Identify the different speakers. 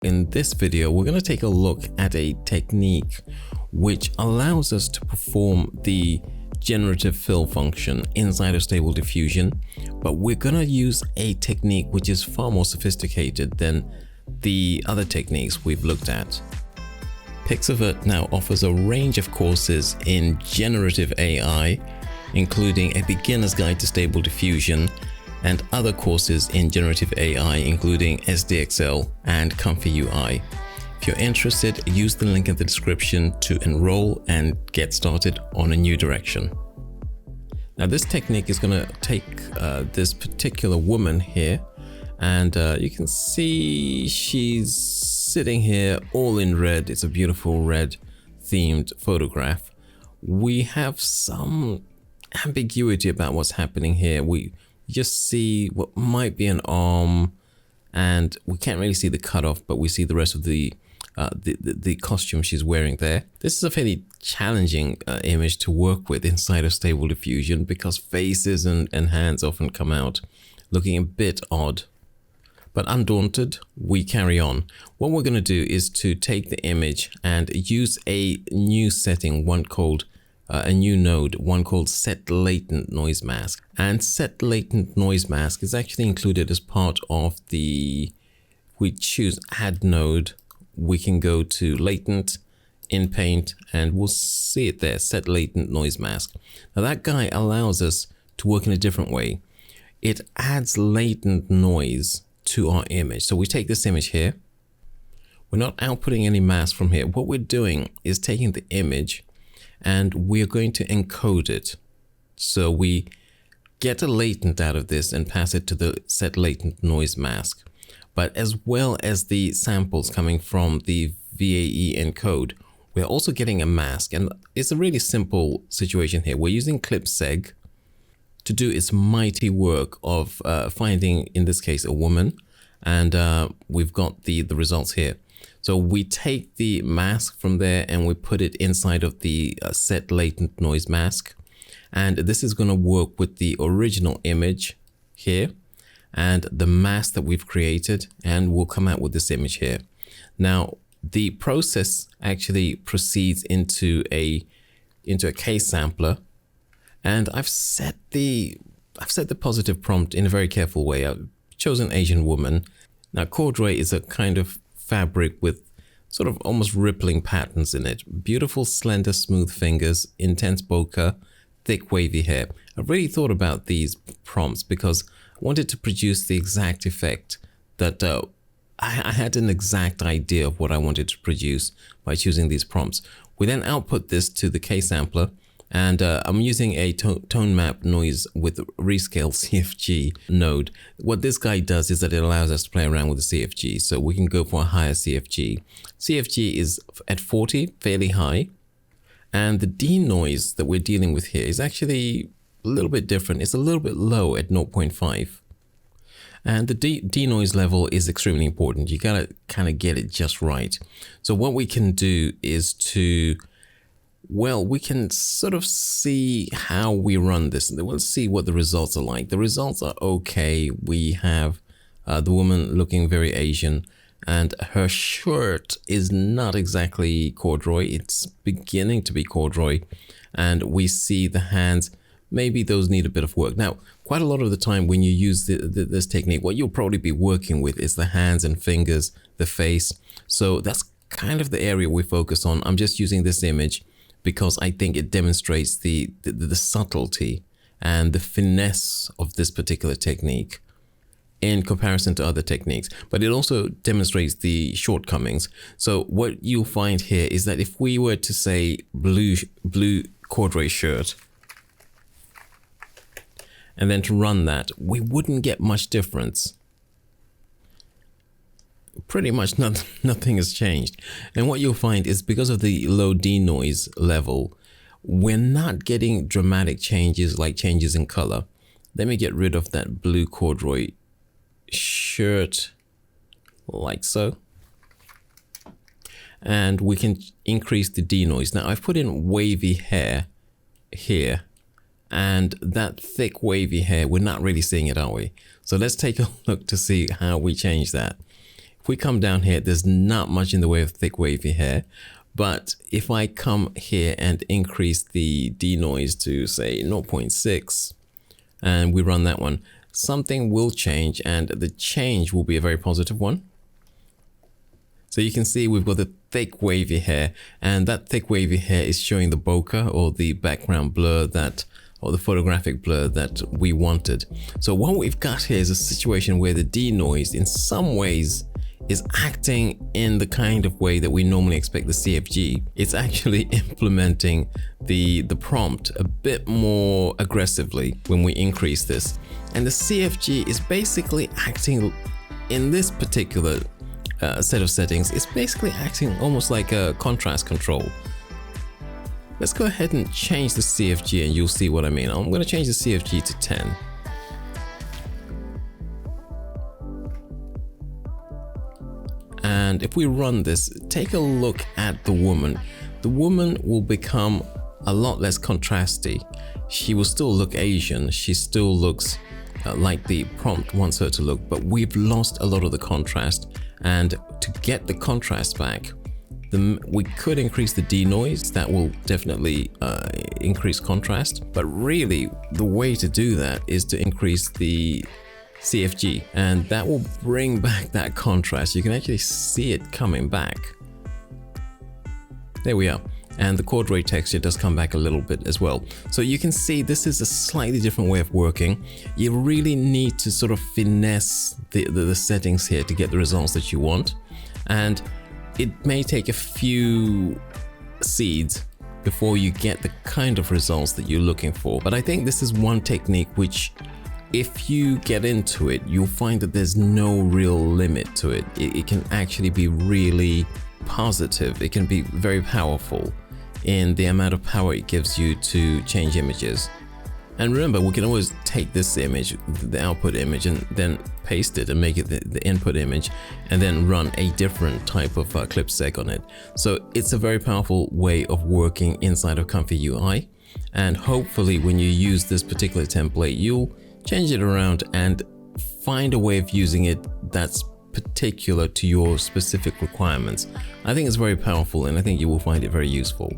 Speaker 1: In this video, we're going to take a look at a technique which allows us to perform the generative fill function inside of Stable Diffusion, but we're going to use a technique which is far more sophisticated than the other techniques we've looked at. Pixavert now offers a range of courses in generative AI, including a beginner's guide to Stable Diffusion and other courses in generative AI, including SDXL and ComfyUI. If you're interested, use the link in the description to enroll and get started on a new direction. Now, this technique is going to take this particular woman here, and you can see she's sitting here all in red. It's a beautiful red themed photograph. We have some ambiguity about what's happening here. We just see what might be an arm, and we can't really see the cutoff, but we see the rest of the costume she's wearing there. This is a fairly challenging image to work with inside of Stable Diffusion because faces and hands often come out looking a bit odd. But undaunted, we carry on. What we're going to do is to take the image and use a new setting, a new node, one called Set Latent Noise Mask. And Set Latent Noise Mask is actually included as part of we choose Add Node. We can go to Latent in Paint and we'll see it there, Set Latent Noise Mask. Now that guy allows us to work in a different way. It adds latent noise to our image. So we take this image here. We're not outputting any mask from here. What we're doing is taking the image and we're going to encode it. So we get a latent out of this and pass it to the Set Latent Noise Mask. But as well as the samples coming from the VAE encode, we're also getting a mask. And it's a really simple situation here. We're using ClipSeg to do its mighty work of finding, in this case, a woman. And we've got the results here. So we take the mask from there and we put it inside of the Set Latent Noise Mask. And this is going to work with the original image here and the mask that we've created, and we'll come out with this image here. Now, the process actually proceeds into a case sampler, and I've set the positive prompt in a very careful way. I've chosen Asian woman. Now, corduroy is a kind of fabric with sort of almost rippling patterns in it. Beautiful, slender, smooth fingers, intense bokeh, thick, wavy hair. I've really thought about these prompts because I wanted to produce the exact effect that I had an exact idea of what I wanted to produce by choosing these prompts. We then output this to the K-sampler, and I'm using a tone map noise with rescale CFG node. What this guy does is that it allows us to play around with the CFG, so we can go for a higher CFG. CFG is at 40, fairly high, and the denoise that we're dealing with here is actually a little bit different. It's a little bit low at 0.5. And the denoise level is extremely important. You gotta kind of get it just right. So what we can do is we can sort of see how we run this. We'll see what the results are like. The results are okay. We have the woman looking very Asian, and her shirt is not exactly corduroy. It's beginning to be corduroy, and we see the hands. Maybe those need a bit of work. Now, quite a lot of the time when you use this technique, what you'll probably be working with is the hands and fingers, the face. So that's kind of the area we focus on. I'm just using this image because I think it demonstrates the subtlety and the finesse of this particular technique in comparison to other techniques. But it also demonstrates the shortcomings. So what you'll find here is that if we were to say blue corduroy shirt, and then to run that, we wouldn't get much difference. Pretty much nothing has changed. And what you'll find is because of the low denoise level, we're not getting dramatic changes like changes in color. Let me get rid of that blue corduroy shirt like so. And we can increase the denoise. Now I've put in wavy hair here. And that thick wavy hair, we're not really seeing it, are we? So let's take a look to see how we change that. If we come down here, there's not much in the way of thick wavy hair. But if I come here and increase the denoise to say 0.6 and we run that one, something will change, and the change will be a very positive one. So you can see we've got the thick wavy hair, and that thick wavy hair is showing the bokeh, or the background blur or the photographic blur that we wanted. So what we've got here is a situation where the denoise in some ways is acting in the kind of way that we normally expect the CFG. It's actually implementing the prompt a bit more aggressively when we increase this. And the CFG is basically acting in this particular set of settings. It's basically acting almost like a contrast control. Let's go ahead and change the CFG and you'll see what I mean. I'm going to change the CFG to 10. And if we run this, take a look at the woman. The woman will become a lot less contrasty. She will still look Asian. She still looks like the prompt wants her to look, but we've lost a lot of the contrast. And to get the contrast back, we could increase the denoise. That will definitely increase contrast. But really, the way to do that is to increase the CFG, and that will bring back that contrast. You can actually see it coming back. There we are. And the chord ray texture does come back a little bit as well. So you can see this is a slightly different way of working. You really need to sort of finesse the settings here to get the results that you want. And it may take a few seeds before you get the kind of results that you're looking for. But I think this is one technique which, if you get into it, you'll find that there's no real limit to it. It can actually be really positive. It can be very powerful in the amount of power it gives you to change images. And remember, we can always take this image, the output image, and then paste it and make it the input image, and then run a different type of clip seg on it. So it's a very powerful way of working inside of ComfyUI. And hopefully when you use this particular template, you'll change it around and find a way of using it that's particular to your specific requirements. I think it's very powerful, and I think you will find it very useful.